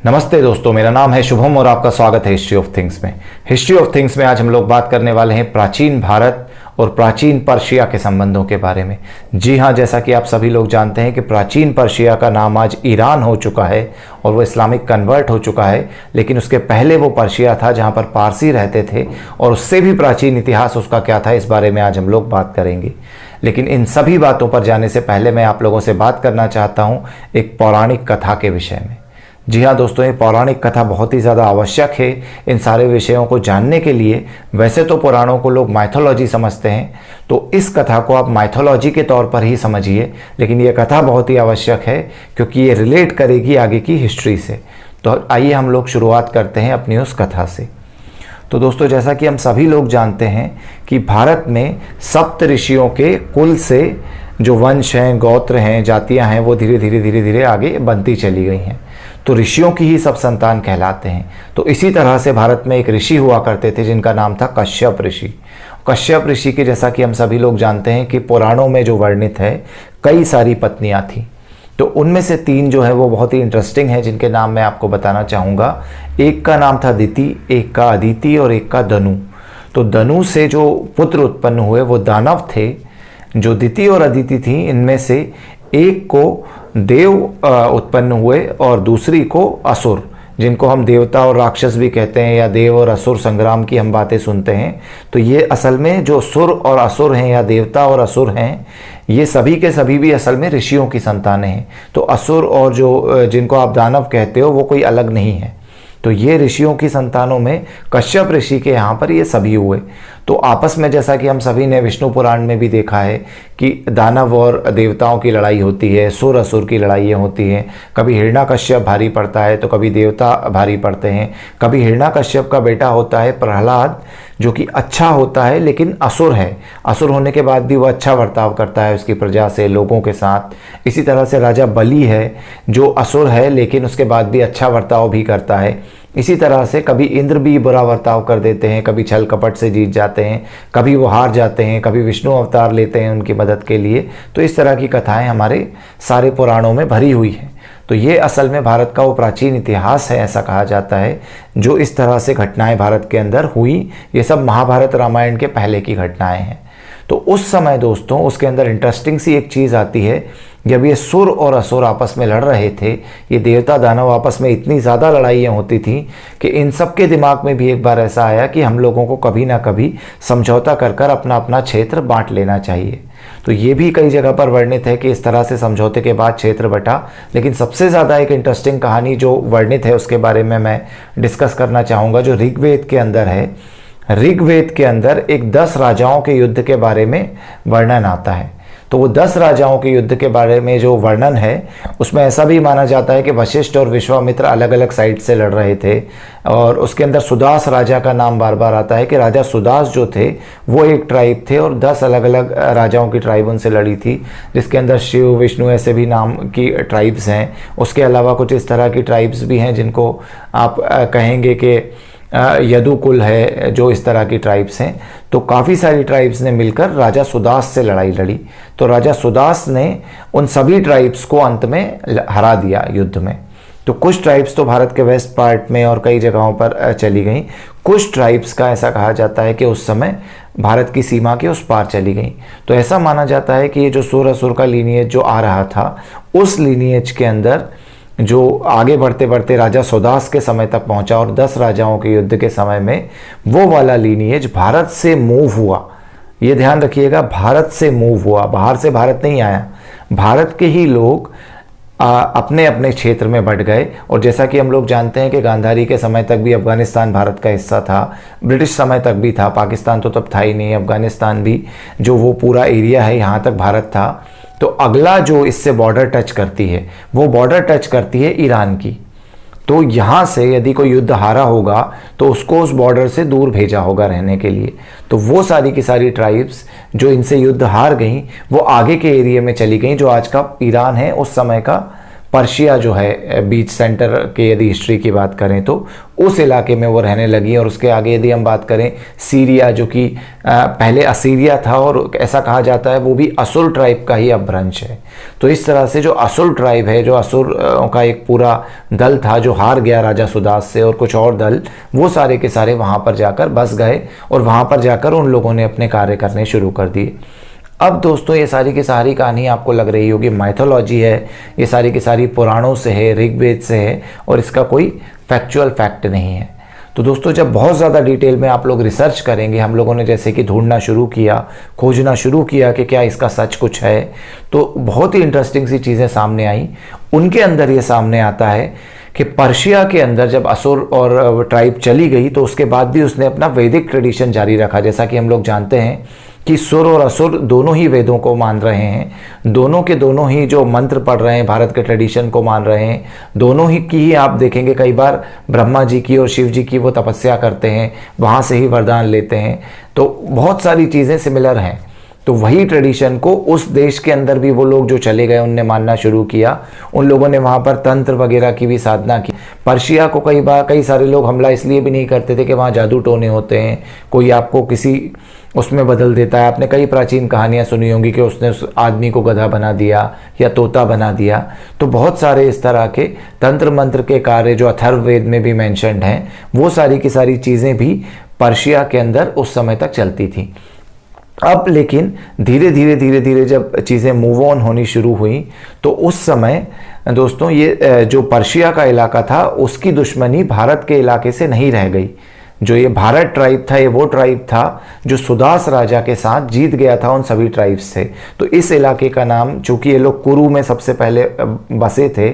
नमस्ते दोस्तों, मेरा नाम है शुभम और आपका स्वागत है हिस्ट्री ऑफ थिंग्स में। हिस्ट्री ऑफ थिंग्स में आज हम लोग बात करने वाले हैं प्राचीन भारत और प्राचीन पर्शिया के संबंधों के बारे में। जी हाँ, जैसा कि आप सभी लोग जानते हैं कि प्राचीन पर्शिया का नाम आज ईरान हो चुका है और वो इस्लामिक कन्वर्ट हो चुका है, लेकिन उसके पहले वो पर्शिया था जहाँ पर पारसी रहते थे और उससे भी प्राचीन इतिहास उसका क्या था, इस बारे में आज हम लोग बात करेंगे। लेकिन इन सभी बातों पर जाने से पहले मैं आप लोगों से बात करना चाहता हूँ एक पौराणिक कथा के विषय में। जी हाँ दोस्तों, ये पौराणिक कथा बहुत ही ज़्यादा आवश्यक है इन सारे विषयों को जानने के लिए। वैसे तो पुराणों को लोग माइथोलॉजी समझते हैं, तो इस कथा को आप माइथोलॉजी के तौर पर ही समझिए, लेकिन ये कथा बहुत ही आवश्यक है क्योंकि ये रिलेट करेगी आगे की हिस्ट्री से। तो आइए हम लोग शुरुआत करते हैं अपनी उस कथा से। तो दोस्तों, जैसा कि हम सभी लोग जानते हैं कि भारत में सप्त ऋषियों के कुल से जो वंश हैं, गोत्र हैं, जातियाँ हैं, वो धीरे धीरे आगे बनती चली गई हैं। तो ऋषियों की ही सब संतान कहलाते हैं। तो इसी तरह से भारत में एक ऋषि हुआ करते थे जिनका नाम था कश्यप ऋषि। कश्यप ऋषि की, जैसा कि हम सभी लोग जानते हैं कि पुराणों में जो वर्णित है, कई सारी पत्नियां थीं। तो उनमें से 3 जो है वो बहुत ही इंटरेस्टिंग हैं, जिनके नाम मैं आपको बताना चाहूँगा। एक का नाम था दिति, एक का अदिति और एक का दनु। तो दनु से जो पुत्र उत्पन्न हुए वो दानव थे। जो दिति और अदिति थी, इनमें से एक को देव उत्पन्न हुए और दूसरी को असुर, जिनको हम देवता और राक्षस भी कहते हैं, या देव और असुर संग्राम की हम बातें सुनते हैं। तो ये असल में जो सुर और असुर हैं या देवता और असुर हैं, ये सभी के सभी भी असल में ऋषियों की संतानें हैं। तो असुर और जो जिनको आप दानव कहते हो, वो कोई अलग नहीं है। तो ये ऋषियों की संतानों में कश्यप ऋषि के यहाँ पर ये सभी हुए। तो आपस में, जैसा कि हम सभी ने विष्णु पुराण में भी देखा है कि दानव और देवताओं की लड़ाई होती है, सुर असुर की लड़ाइयाँ होती हैं। कभी हिरण्यकश्यप भारी पड़ता है तो कभी देवता भारी पड़ते हैं। कभी हिरण्यकश्यप का बेटा होता है प्रहलाद, जो कि अच्छा होता है लेकिन असुर है। असुर होने के बाद भी वो अच्छा बर्ताव करता है उसकी प्रजा से, लोगों के साथ। इसी तरह से राजा बलि है, जो असुर है लेकिन उसके बाद भी अच्छा बर्ताव भी करता है। इसी तरह से कभी इंद्र भी बुरा बर्ताव कर देते हैं, कभी छल कपट से जीत जाते हैं, कभी वो हार जाते हैं, कभी विष्णु अवतार लेते हैं उनकी मदद के लिए। तो इस तरह की कथाएं हमारे सारे पुराणों में भरी हुई हैं। तो ये असल में भारत का वो प्राचीन इतिहास है, ऐसा कहा जाता है, जो इस तरह से घटनाएं भारत के अंदर हुई। ये सब महाभारत रामायण के पहले की घटनाएं हैं। तो उस समय दोस्तों, उसके अंदर इंटरेस्टिंग सी एक चीज़ आती है। जब ये सुर और असुर आपस में लड़ रहे थे, ये देवता दानव आपस में इतनी ज़्यादा लड़ाइयाँ होती थी कि इन सब के दिमाग में भी एक बार ऐसा आया कि हम लोगों को कभी ना कभी समझौता कर कर अपना अपना क्षेत्र बांट लेना चाहिए। तो ये भी कई जगह पर वर्णित है कि इस तरह से समझौते के बाद क्षेत्र बटा। लेकिन सबसे ज़्यादा एक इंटरेस्टिंग कहानी जो वर्णित है, उसके बारे में मैं डिस्कस करना चाहूँगा, जो ऋग्वेद के अंदर है। ऋग्वेद के अंदर एक 10 राजाओं के युद्ध के बारे में वर्णन आता है। तो वो 10 राजाओं के युद्ध के बारे में जो वर्णन है, उसमें ऐसा भी माना जाता है कि वशिष्ठ और विश्वामित्र अलग अलग साइड से लड़ रहे थे। और उसके अंदर सुदास राजा का नाम बार बार आता है कि राजा सुदास जो थे वो एक ट्राइब थे और 10 अलग अलग राजाओं की ट्राइब उनसे लड़ी थी, जिसके अंदर शिव, विष्णु ऐसे भी नाम की ट्राइब्स हैं। उसके अलावा कुछ इस तरह की ट्राइब्स भी हैं जिनको आप कहेंगे कि यदुकुल है, जो इस तरह की ट्राइब्स हैं। तो काफ़ी सारी ट्राइब्स ने मिलकर राजा सुदास से लड़ाई लड़ी। तो राजा सुदास ने उन सभी ट्राइब्स को अंत में हरा दिया युद्ध में। तो कुछ ट्राइब्स तो भारत के वेस्ट पार्ट में और कई जगहों पर चली गई। कुछ ट्राइब्स का ऐसा कहा जाता है कि उस समय भारत की सीमा के उस पार चली गई। तो ऐसा माना जाता है कि ये जो सुर असुर का लीनिएज जो आ रहा था, उस लीनिएज के अंदर जो आगे बढ़ते बढ़ते राजा सुदास के समय तक पहुंचा और 10 राजाओं के युद्ध के समय में वो वाला लीनिएज भारत से मूव हुआ। ये ध्यान रखिएगा, भारत से मूव हुआ, बाहर से भारत नहीं आया। भारत के ही लोग अपने अपने क्षेत्र में बढ़ गए। और जैसा कि हम लोग जानते हैं कि गांधारी के समय तक भी अफगानिस्तान भारत का हिस्सा था, ब्रिटिश समय तक भी था, पाकिस्तान तो तब था ही नहीं, अफगानिस्तान भी जो वो पूरा एरिया है यहाँ तक भारत था। तो अगला जो इससे बॉर्डर टच करती है, वो बॉर्डर टच करती है ईरान की। तो यहाँ से यदि कोई युद्ध हारा होगा तो उसको उस बॉर्डर से दूर भेजा होगा रहने के लिए। तो वो सारी की सारी ट्राइब्स जो इनसे युद्ध हार गई, वो आगे के एरिया में चली गई, जो आज का ईरान है, उस समय का पर्शिया जो है बीच सेंटर के यदि हिस्ट्री की बात करें तो उस इलाके में वो रहने लगी। और उसके आगे यदि हम बात करें सीरिया, जो कि पहले असीरिया था और ऐसा कहा जाता है वो भी असुर ट्राइब का ही अपभ्रंश है। तो इस तरह से जो असुर ट्राइब है, जो असुर का एक पूरा दल था जो हार गया राजा सुदास से, और कुछ और दल, वो सारे के सारे वहाँ पर जाकर बस गए और वहाँ पर जाकर उन लोगों ने अपने कार्य करने शुरू कर दिए। अब दोस्तों ये सारी की सारी कहानी आपको लग रही होगी माइथोलॉजी है, ये सारी की सारी पुराणों से है, ऋग्वेद से है, और इसका कोई फैक्चुअल फैक्ट नहीं है। तो दोस्तों जब बहुत ज़्यादा डिटेल में आप लोग रिसर्च करेंगे, हम लोगों ने जैसे कि ढूंढना शुरू किया, खोजना शुरू किया कि क्या इसका सच कुछ है, तो बहुत ही इंटरेस्टिंग सी चीज़ें सामने आई। उनके अंदर ये सामने आता है कि पर्शिया के अंदर जब असुर और ट्राइब चली गई तो उसके बाद भी उसने अपना वैदिक ट्रेडिशन जारी रखा। जैसा कि हम लोग जानते हैं कि सुर और असुर दोनों ही वेदों को मान रहे हैं, दोनों के दोनों ही जो मंत्र पढ़ रहे हैं भारत के ट्रेडिशन को मान रहे हैं, दोनों ही की ही आप देखेंगे कई बार ब्रह्मा जी की और शिव जी की वो तपस्या करते हैं, वहाँ से ही वरदान लेते हैं। तो बहुत सारी चीज़ें सिमिलर हैं। तो वही ट्रेडिशन को उस देश के अंदर भी वो लोग जो चले गए उनने मानना शुरू किया। उन लोगों ने वहाँ पर तंत्र वगैरह की भी साधना की। पर्शिया को कई सारे लोग हमला इसलिए भी नहीं करते थे कि वहाँ जादू टोने होते हैं, कोई आपको किसी उसमें बदल देता है। आपने कई प्राचीन कहानियाँ सुनी होंगी कि उसने उस आदमी को गधा बना दिया या तोता बना दिया। तो बहुत सारे इस तरह के तंत्र मंत्र के कार्य जो अथर्ववेद में भी मेंशन्ड हैं, वो सारी की सारी चीज़ें भी पर्शिया के अंदर उस समय तक चलती थी। अब लेकिन धीरे धीरे जब चीज़ें मूव ऑन होनी शुरू हुई तो उस समय दोस्तों ये जो पर्शिया का इलाका था उसकी दुश्मनी भारत के इलाके से नहीं रह गई। जो ये भारत ट्राइब था, ये वो ट्राइब था जो सुदास राजा के साथ जीत गया था उन सभी ट्राइब्स से। तो इस इलाके का नाम, चूँकि ये लोग कुरु में सबसे पहले बसे थे,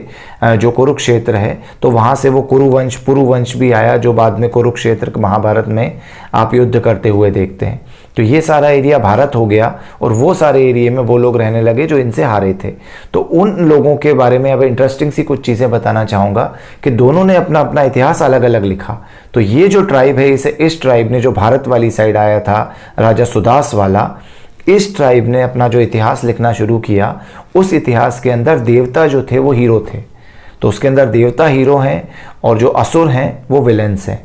जो कुरुक्षेत्र है, तो वहाँ से वो कुरुवंश पुरुवंश भी आया, जो बाद में कुरुक्षेत्र महाभारत में आप युद्ध करते हुए देखते हैं। तो ये सारा एरिया भारत हो गया और वो सारे एरिया में वो लोग रहने लगे जो इनसे हारे थे। तो उन लोगों के बारे में अब इंटरेस्टिंग सी कुछ चीज़ें बताना चाहूँगा कि दोनों ने अपना अपना इतिहास अलग अलग लिखा। तो ये जो ट्राइब है, इस ट्राइब ने, जो भारत वाली साइड आया था राजा सुदास वाला, इस ट्राइब ने अपना जो इतिहास लिखना शुरू किया, उस इतिहास के अंदर देवता जो थे वो हीरो थे। तो उसके अंदर देवता हीरो हैं और जो असुर हैं वो विलेंस हैं।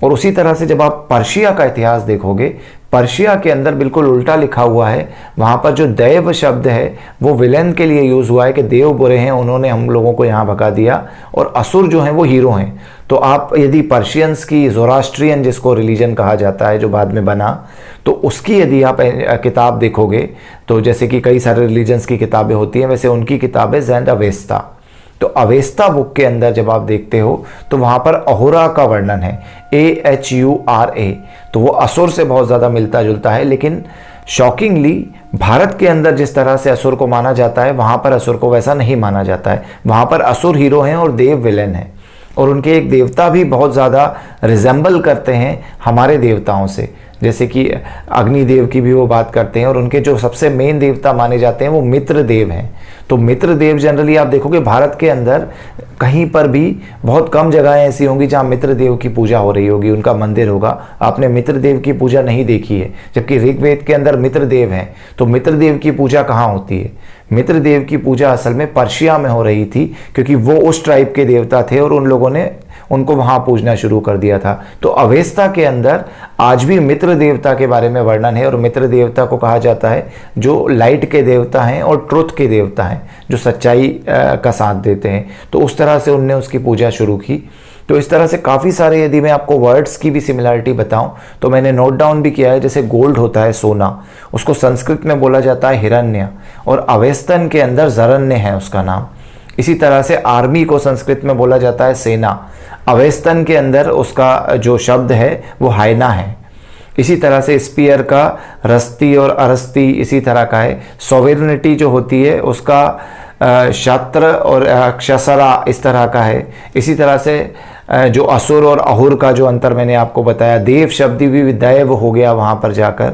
और उसी तरह से जब आप पर्शिया का इतिहास देखोगे, पर्शिया के अंदर बिल्कुल उल्टा लिखा हुआ है। वहाँ पर जो दैव शब्द है वो विलेन के लिए यूज़ हुआ है कि देव बुरे हैं, उन्होंने हम लोगों को यहाँ भगा दिया, और असुर जो हैं वो हीरो हैं। तो आप यदि पर्शियंस की, ज़ोरास्ट्रियन जिसको रिलीजन कहा जाता है जो बाद में बना, तो उसकी यदि आप किताब देखोगे, तो जैसे कि कई सारे रिलीजन्स की किताबें होती हैं, वैसे उनकी किताब है ज़ैंड अवेस्ता। तो अवेस्ता बुक के अंदर जब आप देखते हो तो वहाँ पर अहुरा का वर्णन है, AHURA। तो वो असुर से बहुत ज़्यादा मिलता जुलता है। लेकिन शॉकिंगली भारत के अंदर जिस तरह से असुर को माना जाता है, वहाँ पर असुर को वैसा नहीं माना जाता है। वहाँ पर असुर हीरो हैं और देव विलेन हैं, और उनके एक देवता भी बहुत ज़्यादा रिजेंबल करते हैं हमारे देवताओं से। जैसे कि अग्निदेव की भी वो बात करते हैं, और उनके जो सबसे मेन देवता माने जाते हैं वो मित्र देव हैं। तो मित्र देव जनरली आप देखोगे भारत के अंदर कहीं पर भी बहुत कम जगहें ऐसी होंगी जहाँ मित्र देव की पूजा हो रही होगी, उनका मंदिर होगा। आपने मित्र देव की पूजा नहीं देखी है, जबकि ऋग्वेद के अंदर मित्र देव हैं। तो मित्र देव की पूजा कहाँ होती है? मित्र देव की पूजा असल में पर्शिया में हो रही थी, क्योंकि वो उस ट्राइब के देवता थे और उन लोगों ने उनको वहाँ पूजना शुरू कर दिया था। तो अवेस्ता के अंदर आज भी मित्र देवता के बारे में वर्णन है, और मित्र देवता को कहा जाता है जो लाइट के देवता हैं और ट्रुथ के देवता हैं, जो सच्चाई का साथ देते हैं। तो उस तरह से उनने उसकी पूजा शुरू की। तो इस तरह से काफ़ी सारे, यदि मैं आपको वर्ड्स की भी सिमिलरिटी बताऊं तो मैंने नोट डाउन भी किया है। जैसे गोल्ड होता है सोना, उसको संस्कृत में बोला जाता है हिरण्य, और अवेस्तन के अंदर जरण्य है उसका नाम। इसी तरह से आर्मी को संस्कृत में बोला जाता है सेना, अवेस्तन के अंदर उसका जो शब्द है वो हायना है। इसी तरह से स्पीयर का रस्ती और अरस्ती इसी तरह का है। सॉवेरेनिटी जो होती है उसका क्षत्र और क्षसरा इस तरह का है। इसी तरह से जो असुर और अहुर का जो अंतर मैंने आपको बताया, देव शब्द भी दैव हो गया वहाँ पर जाकर।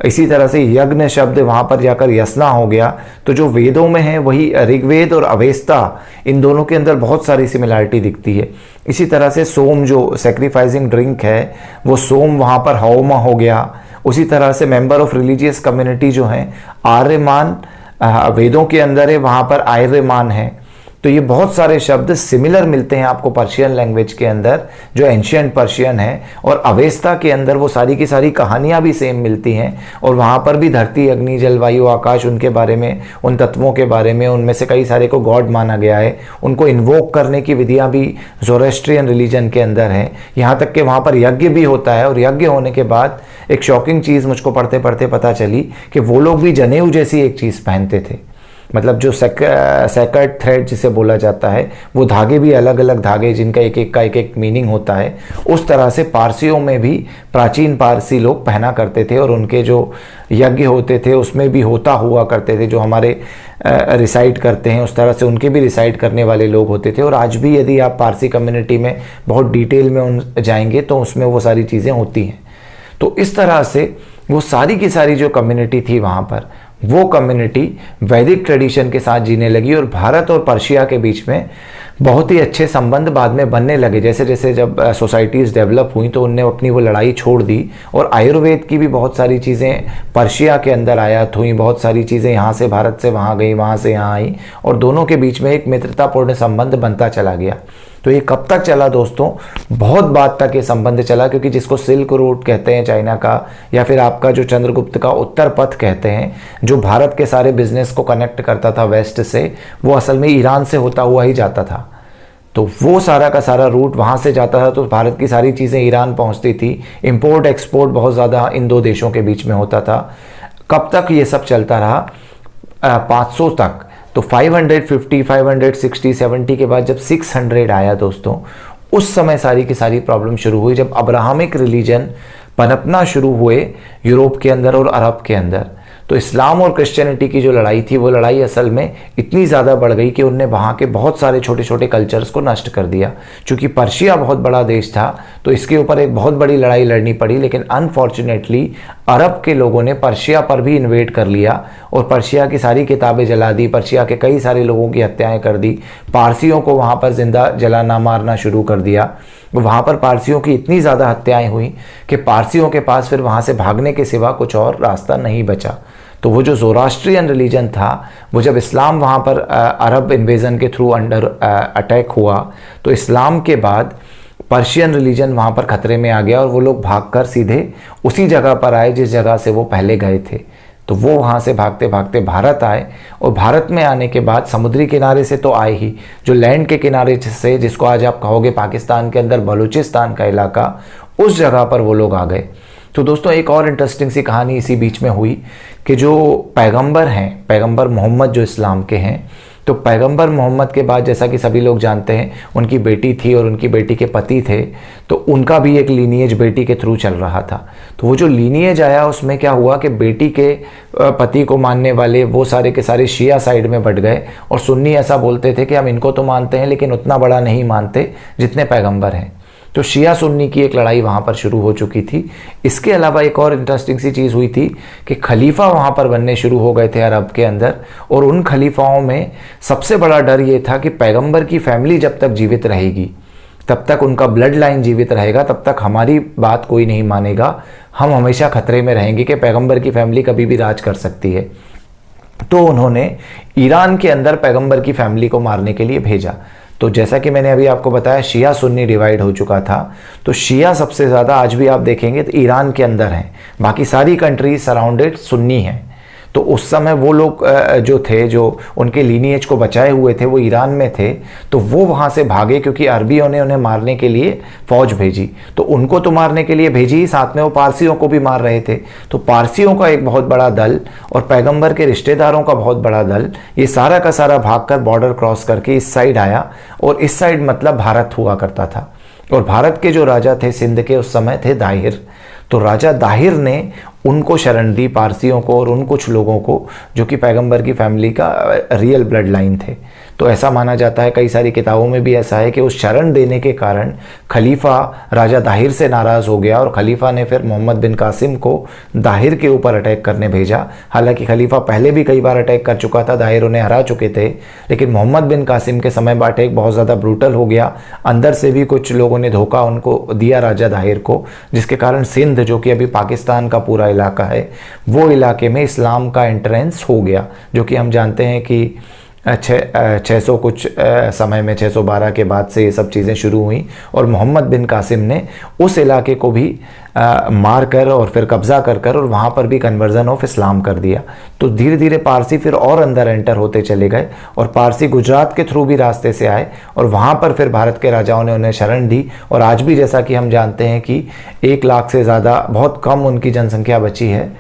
इसी तरह से यज्ञ शब्द वहाँ पर जाकर यसना हो गया। तो जो वेदों में है वही ऋग्वेद और अवेस्ता, इन दोनों के अंदर बहुत सारी सिमिलरिटी दिखती है। इसी तरह से सोम जो सैक्रिफाइसिंग ड्रिंक है वो सोम वहाँ पर हौमा हो गया। उसी तरह से मेंबर ऑफ रिलीजियस कम्युनिटी जो हैं आर्यमान वेदों के अंदर है, वहाँ पर आर्यमान है। तो ये बहुत सारे शब्द सिमिलर मिलते हैं आपको पर्शियन लैंग्वेज के अंदर, जो एंशियंट पर्शियन है, और अवेस्ता के अंदर वो सारी की सारी कहानियाँ भी सेम मिलती हैं। और वहाँ पर भी धरती, अग्नि, जलवायु, आकाश, उनके बारे में, उन तत्वों के बारे में, उनमें से कई सारे को गॉड माना गया है। उनको इन्वोक करने की विधियाँ भी ज़ोरेस्ट्रियन रिलीजन के अंदर हैं। यहाँ तक कि वहाँ पर यज्ञ भी होता है, और यज्ञ होने के बाद एक शॉकिंग चीज़ मुझको पढ़ते पढ़ते पता चली कि वो लोग भी जनेऊ जैसी एक चीज़ पहनते थे। मतलब जो सेक्रेड थ्रेड जिसे बोला जाता है, वो धागे भी अलग अलग धागे, जिनका एक एक का एक एक मीनिंग होता है। उस तरह से पारसियों में भी प्राचीन पारसी लोग पहना करते थे, और उनके जो यज्ञ होते थे उसमें भी होता हुआ करते थे। जो हमारे रिसाइट करते हैं उस तरह से उनके भी रिसाइट करने वाले लोग होते थे। और आज भी यदि आप पारसी कम्युनिटी में बहुत डिटेल में जाएंगे तो उसमें वो सारी चीज़ें होती हैं। तो इस तरह से वो सारी की सारी जो कम्युनिटी थी वहाँ पर, वो कम्युनिटी वैदिक ट्रेडिशन के साथ जीने लगी, और भारत और पर्शिया के बीच में बहुत ही अच्छे संबंध बाद में बनने लगे। जैसे जैसे जब सोसाइटीज़ डेवलप हुई तो उनने अपनी वो लड़ाई छोड़ दी, और आयुर्वेद की भी बहुत सारी चीज़ें पर्शिया के अंदर आयात हुई। बहुत सारी चीज़ें यहाँ से, भारत से वहाँ गई, वहाँ से यहाँ आई, और दोनों के बीच में एक मित्रतापूर्ण संबंध बनता चला गया। तो ये कब तक चला दोस्तों? बहुत बाद तक ये संबंध चला, क्योंकि जिसको सिल्क रूट कहते हैं चाइना का, या फिर आपका जो चंद्रगुप्त का उत्तर पथ कहते हैं, जो भारत के सारे बिजनेस को कनेक्ट करता था वेस्ट से, वो असल में ईरान से होता हुआ ही जाता था। तो वो सारा का सारा रूट वहाँ से जाता था, तो भारत की सारी चीज़ें ईरान पहुँचती थी। इंपोर्ट एक्सपोर्ट बहुत ज़्यादा इन दो देशों के बीच में होता था। कब तक ये सब चलता रहा? 500 तक। तो 550, 560, 70 के बाद जब 600 आया दोस्तों, उस समय सारी की सारी प्रॉब्लम शुरू हुई, जब अब्राहमिक रिलीजन पनपना शुरू हुए यूरोप के अंदर और अरब के अंदर। तो इस्लाम और क्रिश्चियनिटी की जो लड़ाई थी, वो लड़ाई असल में इतनी ज़्यादा बढ़ गई कि उनने वहाँ के बहुत सारे छोटे छोटे कल्चर्स को नष्ट कर दिया। चूँकि पर्शिया बहुत बड़ा देश था तो इसके ऊपर एक बहुत बड़ी लड़ाई लड़नी पड़ी, लेकिन अनफॉर्चुनेटली अरब के लोगों ने पर्शिया पर भी इन्वेड कर लिया, और पर्शिया की सारी किताबें जला दी, पर्शिया के कई सारे लोगों की हत्याएँ कर दी, पारसियों को वहाँ पर जिंदा जलाना मारना शुरू कर दिया। वहाँ पर पारसियों की इतनी ज़्यादा हत्याएँ हुई कि पारसियों के पास फिर वहाँ से भागने के सिवा कुछ और रास्ता नहीं बचा। तो वो जो ज़ोरास्ट्रियन रिलीजन था, वो जब इस्लाम वहाँ पर अरब इन्वेजन के थ्रू अंडर अटैक हुआ, तो इस्लाम के बाद पर्शियन रिलीजन वहाँ पर ख़तरे में आ गया, और वो लोग भागकर सीधे उसी जगह पर आए जिस जगह से वो पहले गए थे। तो वो वहाँ से भागते भागते भारत आए, और भारत में आने के बाद समुद्री किनारे से तो आए ही, जो लैंड के किनारे से, जिसको आज आप कहोगे पाकिस्तान के अंदर बलूचिस्तान का इलाका, उस जगह पर वो लोग आ गए। तो दोस्तों एक और इंटरेस्टिंग सी कहानी इसी बीच में हुई कि जो पैगंबर हैं, पैगंबर मोहम्मद जो इस्लाम के हैं, तो पैगंबर मोहम्मद के बाद जैसा कि सभी लोग जानते हैं, उनकी बेटी थी और उनकी बेटी के पति थे, तो उनका भी एक लीनिएज बेटी के थ्रू चल रहा था। तो वो जो लीनिएज आया उसमें क्या हुआ कि बेटी के पति को मानने वाले वो सारे के सारे शिया साइड में बट गए, और सुन्नी ऐसा बोलते थे कि हम इनको तो मानते हैं लेकिन उतना बड़ा नहीं मानते जितने पैगंबर हैं। तो शिया सुन्नी की एक लड़ाई वहाँ पर शुरू हो चुकी थी। इसके अलावा एक और इंटरेस्टिंग सी चीज़ हुई थी कि खलीफा वहाँ पर बनने शुरू हो गए थे अरब के अंदर, और उन खलीफाओं में सबसे बड़ा डर ये था कि पैगंबर की फैमिली जब तक जीवित रहेगी, तब तक उनका ब्लड लाइन जीवित रहेगा, तब तक हमारी बात कोई नहीं मानेगा, हम हमेशा खतरे में रहेंगे कि पैगंबर की फैमिली कभी भी राज कर सकती है। तो उन्होंने ईरान के अंदर पैगंबर की फैमिली को मारने के लिए भेजा। तो जैसा कि मैंने अभी आपको बताया, शिया सुन्नी डिवाइड हो चुका था। तो शिया सबसे ज़्यादा आज भी आप देखेंगे तो ईरान के अंदर हैं, बाकी सारी कंट्रीज सराउंडेड सुन्नी हैं। तो उस समय वो लोग जो थे, जो उनके लीनिएज को बचाए हुए थे, वो ईरान में थे। तो वो वहाँ से भागे क्योंकि अरबियों ने उन्हें मारने के लिए फ़ौज भेजी। तो उनको तो मारने के लिए भेजी ही, साथ में वो पारसियों को भी मार रहे थे। तो पारसियों का एक बहुत बड़ा दल और पैगंबर के रिश्तेदारों का बहुत बड़ा दल, ये सारा का सारा भागकर बॉर्डर क्रॉस करके इस साइड आया। और इस साइड मतलब भारत हुआ करता था। और भारत के जो राजा थे सिंध के उस समय थे दाहिर। तो राजा दाहिर ने उनको शरण दी, पारसियों को, और उन कुछ लोगों को जो कि पैगंबर की फैमिली का रियल ब्लड लाइन थे। तो ऐसा माना जाता है, कई सारी किताबों में भी ऐसा है कि उस शरण देने के कारण खलीफा राजा दाहिर से नाराज़ हो गया, और खलीफा ने फिर मोहम्मद बिन कासिम को दाहिर के ऊपर अटैक करने भेजा। हालांकि खलीफा पहले भी कई बार अटैक कर चुका था, दाहिर उन्हें हरा चुके थे, लेकिन मोहम्मद बिन कासिम के समय अटैक बहुत ज़्यादा ब्रूटल हो गया। अंदर से भी कुछ लोगों ने धोखा उनको दिया राजा दाहिर को, जिसके कारण सिंध, जो कि अभी पाकिस्तान का पूरा इलाका है, वो इलाके में इस्लाम का एंट्रेंस हो गया। जो कि हम जानते हैं कि 600 कुछ समय में 612 के बाद से ये सब चीज़ें शुरू हुई और मोहम्मद बिन कासिम ने उस इलाके को भी मार कर और फिर कब्ज़ा कर और वहाँ पर भी कन्वर्जन ऑफ इस्लाम कर दिया। तो धीरे धीरे पारसी फिर और अंदर एंटर होते चले गए और पारसी गुजरात के थ्रू भी रास्ते से आए और वहाँ पर फिर भारत के राजाओं ने उन्हें शरण दी। और आज भी जैसा कि हम जानते हैं कि 1 लाख से ज़्यादा, बहुत कम उनकी जनसंख्या बची है,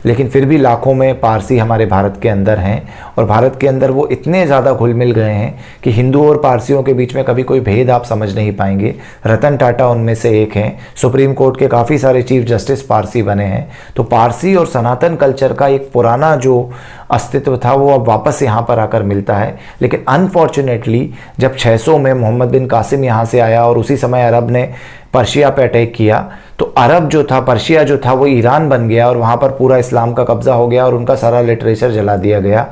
लेकिन फिर भी लाखों में पारसी हमारे भारत के अंदर हैं और भारत के अंदर वो इतने ज़्यादा घुल मिल गए हैं कि हिंदू और पारसियों के बीच में कभी कोई भेद आप समझ नहीं पाएंगे। रतन टाटा उनमें से एक हैं। सुप्रीम कोर्ट के काफ़ी सारे चीफ जस्टिस पारसी बने हैं। तो पारसी और सनातन कल्चर का एक पुराना जो अस्तित्व था वो अब वापस यहाँ पर आकर मिलता है। लेकिन अनफॉर्चुनेटली जब 600 में मोहम्मद बिन कासिम यहाँ से आया और उसी समय अरब ने पर्शिया पे अटैक किया, तो अरब जो था, पर्शिया जो था, वो ईरान बन गया और वहाँ पर पूरा इस्लाम का कब्ज़ा हो गया और उनका सारा लिटरेचर जला दिया गया।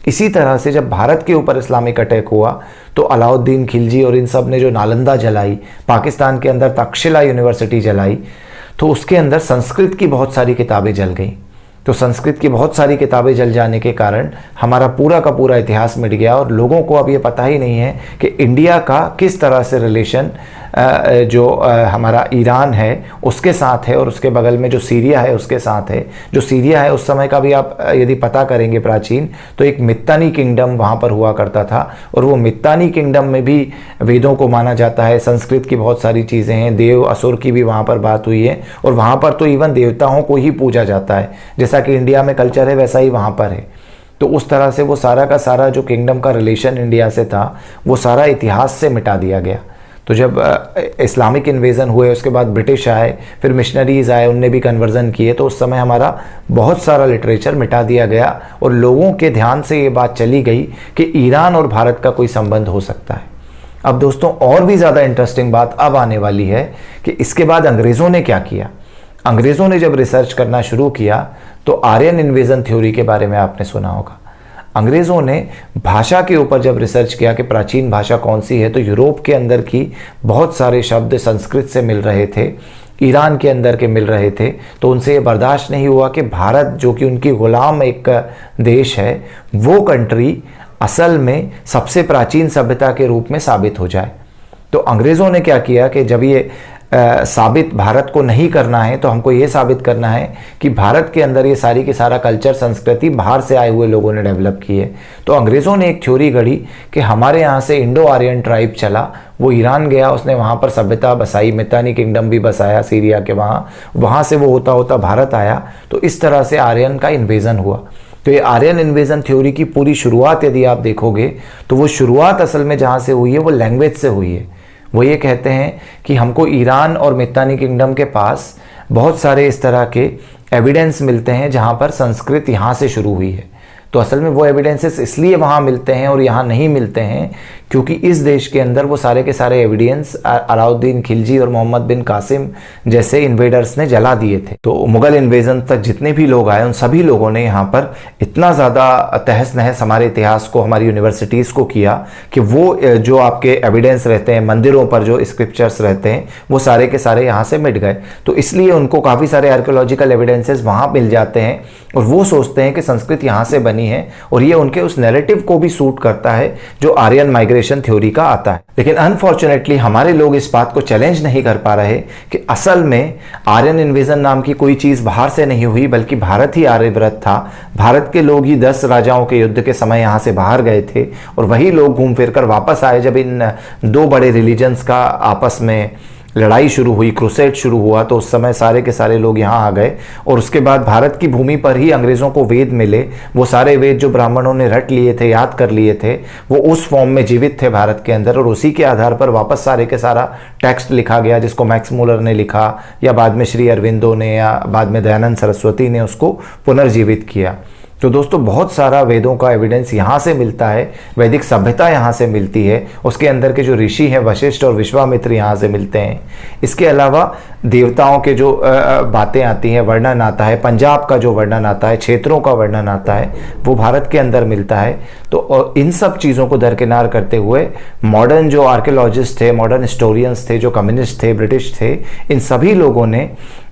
इसी तरह से जब भारत के ऊपर इस्लामिक अटैक हुआ तो अलाउद्दीन खिलजी और इन सब ने जो नालंदा जलाई, पाकिस्तान के अंदर तक्षशिला यूनिवर्सिटी जलाई, तो उसके अंदर संस्कृत की बहुत सारी किताबें जल गई। तो संस्कृत की बहुत सारी किताबें जल जाने के कारण हमारा पूरा का पूरा इतिहास मिट गया और लोगों को अब ये पता ही नहीं है कि इंडिया का किस तरह से रिलेशन जो हमारा ईरान है उसके साथ है और उसके बगल में जो सीरिया है उसके साथ है। जो सीरिया है उस समय का भी आप यदि पता करेंगे प्राचीन, तो एक मित्तानी किंगडम वहाँ पर हुआ करता था और वो मित्तानी किंगडम में भी वेदों को माना जाता है, संस्कृत की बहुत सारी चीज़ें हैं, देव असुर की भी वहाँ पर बात हुई है और वहाँ पर तो इवन देवताओं को ही पूजा जाता है। जैसा कि इंडिया में कल्चर है वैसा ही वहाँ पर है। तो उस तरह से वो सारा का सारा जो किंगडम का रिलेशन इंडिया से था वो सारा इतिहास से मिटा दिया गया। तो जब इस्लामिक इन्वेजन हुए, उसके बाद ब्रिटिश आए, फिर मिशनरीज़ आए, उनने भी कन्वर्जन किए, तो उस समय हमारा बहुत सारा लिटरेचर मिटा दिया गया और लोगों के ध्यान से ये बात चली गई कि ईरान और भारत का कोई संबंध हो सकता है। अब दोस्तों और भी ज़्यादा इंटरेस्टिंग बात अब आने वाली है कि इसके बाद अंग्रेज़ों ने क्या किया। अंग्रेज़ों ने जब रिसर्च करना शुरू किया तो आर्यन इन्वेजन थ्योरी के बारे में आपने सुना होगा। अंग्रेज़ों ने भाषा के ऊपर जब रिसर्च किया कि प्राचीन भाषा कौन सी है, तो यूरोप के अंदर की बहुत सारे शब्द संस्कृत से मिल रहे थे, ईरान के अंदर के मिल रहे थे। तो उनसे ये बर्दाश्त नहीं हुआ कि भारत जो कि उनकी गुलाम एक देश है, वो कंट्री असल में सबसे प्राचीन सभ्यता के रूप में साबित हो जाए। तो अंग्रेज़ों ने क्या किया कि जब ये साबित भारत को नहीं करना है तो हमको ये साबित करना है कि भारत के अंदर ये सारी की सारा कल्चर, संस्कृति बाहर से आए हुए लोगों ने डेवलप की है। तो अंग्रेज़ों ने एक थ्योरी गढ़ी कि हमारे यहाँ से इंडो आर्यन ट्राइब चला, वो ईरान गया, उसने वहाँ पर सभ्यता बसाई, मितानी किंगडम भी बसाया सीरिया के वहाँ से वो होता होता भारत आया। तो इस तरह से आर्यन का इन्वेजन हुआ। तो ये आर्यन इन्वेजन थ्योरी की पूरी शुरुआत यदि आप देखोगे तो वो शुरुआत असल में जहाँ से हुई है वो लैंग्वेज से हुई है। वो ये कहते हैं कि हमको ईरान और मित्तानी किंगडम के पास बहुत सारे इस तरह के एविडेंस मिलते हैं जहाँ पर संस्कृत यहाँ से शुरू हुई है। तो असल में वो एविडेंसेस इसलिए वहाँ मिलते हैं और यहाँ नहीं मिलते हैं क्योंकि इस देश के अंदर वो सारे के सारे एविडेंस अलाउद्दीन खिलजी और मोहम्मद बिन कासिम जैसे इन्वेडर्स ने जला दिए थे। तो मुगल इन्वेजन तक जितने भी लोग आए उन सभी लोगों ने यहाँ पर इतना ज़्यादा तहस नहस हमारे इतिहास को, हमारी यूनिवर्सिटीज़ को किया कि वो जो आपके एविडेंस रहते हैं, मंदिरों पर जो स्क्रिप्चर्स रहते हैं, वो सारे के सारे यहाँ से मिट गए। तो इसलिए उनको काफ़ी सारे आर्कियोलॉजिकल एविडेंसेस वहाँ मिल जाते हैं और वो सोचते हैं कि संस्कृत यहाँ से बनी है और ये उनके उस नैरेटिव को भी सूट करता है जो आर्यन माइग्रेशन थ्योरी का आता है। लेकिन अनफॉर्चुनेटली हमारे लोग इस बात को चैलेंज नहीं कर पा रहे कि असल में आर्यन इन्वेजन नाम की कोई चीज़ बाहर से नहीं हुई, बल्कि भारत ही आर्यव्रत था। भारत के लोग ही 10 राजाओं के युद्ध के समय यहाँ से बाहर गए थे और वही लोग घूम फिर कर वापस आए जब इन 2 बड़े रिलीजन्स का आपस में लड़ाई शुरू हुई, क्रूसेड शुरू हुआ। तो उस समय सारे के सारे लोग यहाँ आ गए और उसके बाद भारत की भूमि पर ही अंग्रेज़ों को वेद मिले। वो सारे वेद जो ब्राह्मणों ने रट लिए थे, याद कर लिए थे, वो उस फॉर्म में जीवित थे भारत के अंदर और उसी के आधार पर वापस सारे के सारा टेक्स्ट लिखा गया, जिसको मैक्स मूलर ने लिखा या बाद में श्री अरविंदो ने या बाद में दयानंद सरस्वती ने उसको पुनर्जीवित किया। तो दोस्तों बहुत सारा वेदों का एविडेंस यहाँ से मिलता है, वैदिक सभ्यता यहाँ से मिलती है, उसके अंदर के जो ऋषि हैं वशिष्ठ और विश्वामित्र यहाँ से मिलते हैं। इसके अलावा देवताओं के जो बातें आती हैं, वर्णन आता है, पंजाब का जो वर्णन आता है, क्षेत्रों का वर्णन आता है, वो भारत के अंदर मिलता है। तो इन सब चीज़ों को दरकिनार करते हुए मॉडर्न जो आर्कियोलॉजिस्ट थे, मॉडर्न हिस्टोरियंस थे, जो कम्युनिस्ट थे, ब्रिटिश थे, इन सभी लोगों ने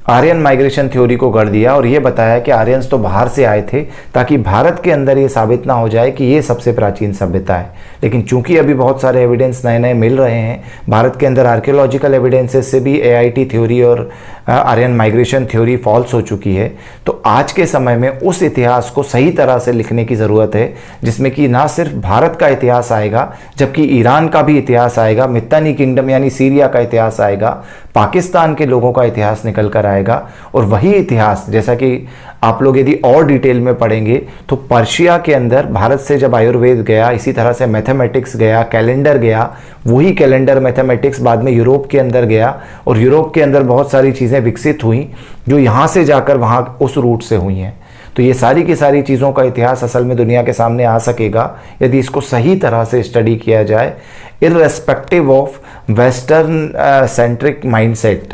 आर्यन माइग्रेशन थ्योरी को गढ़ दिया और ये बताया कि आर्यंस तो बाहर से आए थे, ताकि भारत के अंदर ये साबित ना हो जाए कि ये सबसे प्राचीन सभ्यता है। लेकिन चूंकि अभी बहुत सारे एविडेंस नए नए मिल रहे हैं, भारत के अंदर आर्कियोलॉजिकल एविडेंसेस से भी एआईटी थ्योरी और आर्यन माइग्रेशन थ्योरी फॉल्स हो चुकी है। तो आज के समय में उस इतिहास को सही तरह से लिखने की ज़रूरत है, जिसमें कि ना सिर्फ भारत का इतिहास आएगा, जबकि ईरान का भी इतिहास आएगा, मित्तानी किंगडम यानी सीरिया का इतिहास आएगा, पाकिस्तान के लोगों का इतिहास निकल कर आएगा। और वही इतिहास, जैसा कि आप लोग यदि और डिटेल में पढ़ेंगे, तो पर्शिया के अंदर भारत से जब आयुर्वेद गया, इसी तरह से मैथमेटिक्स गया, कैलेंडर गया, वही कैलेंडर मैथमेटिक्स बाद में यूरोप के अंदर गया और यूरोप के अंदर बहुत सारी चीज़ें विकसित हुई जो यहाँ से जाकर वहाँ उस रूट से हुई हैं। तो ये सारी की सारी चीज़ों का इतिहास असल में दुनिया के सामने आ सकेगा यदि इसको सही तरह से स्टडी किया जाए, irrespective of western centric mindset.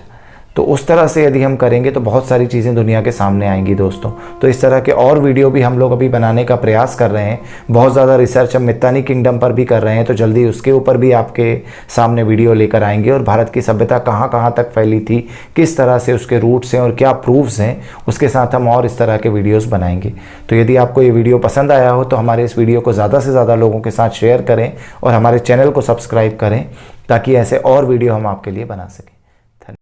तो उस तरह से यदि हम करेंगे तो बहुत सारी चीज़ें दुनिया के सामने आएंगी दोस्तों। तो इस तरह के और वीडियो भी हम लोग अभी बनाने का प्रयास कर रहे हैं। बहुत ज़्यादा रिसर्च हम मित्तानी किंगडम पर भी कर रहे हैं, तो जल्दी उसके ऊपर भी आपके सामने वीडियो लेकर आएंगे। और भारत की सभ्यता कहाँ कहाँ तक फैली थी, किस तरह से उसके रूट्स हैं और क्या प्रूफ्स हैं, उसके साथ हम और इस तरह के वीडियोज़ बनाएंगे। तो यदि आपको ये वीडियो पसंद आया हो तो हमारे इस वीडियो को ज़्यादा से ज़्यादा लोगों के साथ शेयर करें और हमारे चैनल को सब्सक्राइब करें, ताकि ऐसे और वीडियो हम आपके लिए बना सकें।